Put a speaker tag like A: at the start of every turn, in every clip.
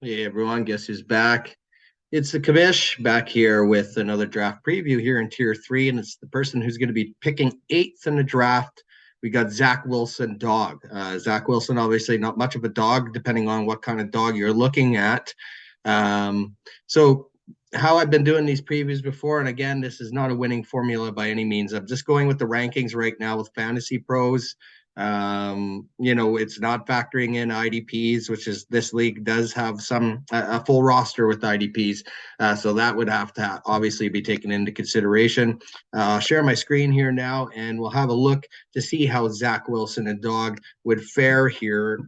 A: Hey everyone, guess who's back? It's the commish back here with another draft preview here in tier three, and it's the person who's going to be picking eighth in the draft. We got Zach Wilson, Dawg. Zach Wilson, obviously not much of a dog, depending on what kind of dog you're looking at. So how I've been doing these previews before, and again, this is not a winning formula by any means. I'm just going with the rankings right now with Fantasy Pros. It's not factoring in IDPs, which is this league does have a full roster with IDPs. So that would have to obviously be taken into consideration. I'll share my screen here now, and we'll have a look to see how Zach Wilson and Dawg would fare here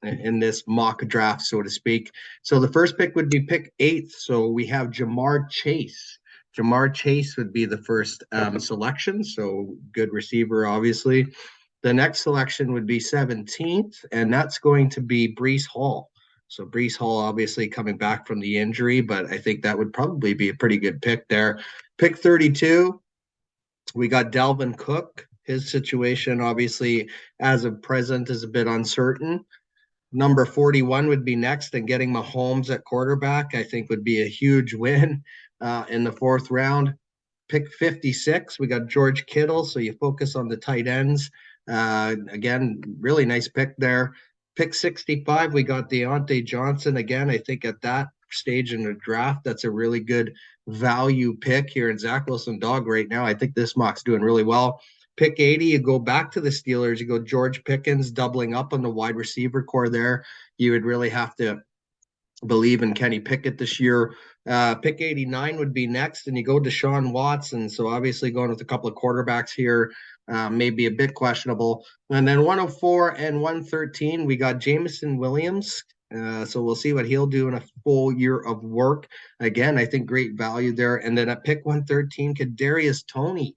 A: in this mock draft, so to speak. So the first pick would be pick eighth. So we have Jamar Chase. Jamar Chase would be the first selection. So good receiver, obviously. The next selection would be 17th, and that's going to be Breece Hall. So Breece Hall obviously coming back from the injury, but I think that would probably be a pretty good pick there. Pick 32, we got Dalvin Cook. His situation, obviously, as of present, is a bit uncertain. Number 41 would be next, and getting Mahomes at quarterback, I think, would be a huge win in the fourth round. Pick 56, we got George Kittle. So you focus on the tight ends. Again, really nice pick there. Pick 65, we got Deontay Johnson. Again, I think at that stage in the draft, that's a really good value pick here in Zach Wilson Dawg right now. I think this mock's doing really well. Pick 80, you go back to the Steelers, you go George Pickens, doubling up on the wide receiver core there. You would really have to believe in Kenny Pickett this year. Pick 89 would be next, and you go Deshaun Watson. So obviously going with a couple of quarterbacks here may be a bit questionable. And then 104 and 113, we got Jameson Williams. So we'll see what he'll do in a full year of work. Again, I think great value there. And then at pick 113, Kadarius Toney.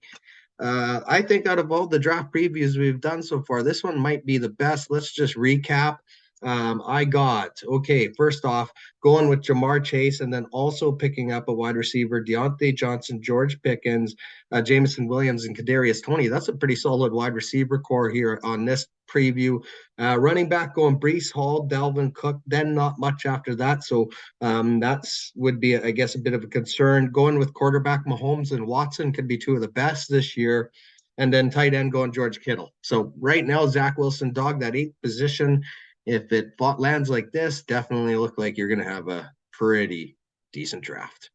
A: I think out of all the draft previews we've done so far, this one might be the best. Let's just recap. I got, okay, first off, going with Jamar Chase and then also picking up a wide receiver, Deontay Johnson, George Pickens, Jameson Williams, and Kadarius Toney. That's a pretty solid wide receiver core here on this preview. Running back going Breece Hall, Dalvin Cook, then not much after that. So that's would be, I guess, a bit of a concern. Going with quarterback Mahomes and Watson could be two of the best this year. And then tight end going George Kittle. So right now, Zach Wilson, Dawg, that eighth position. If it lands like this, definitely look like you're going to have a pretty decent draft.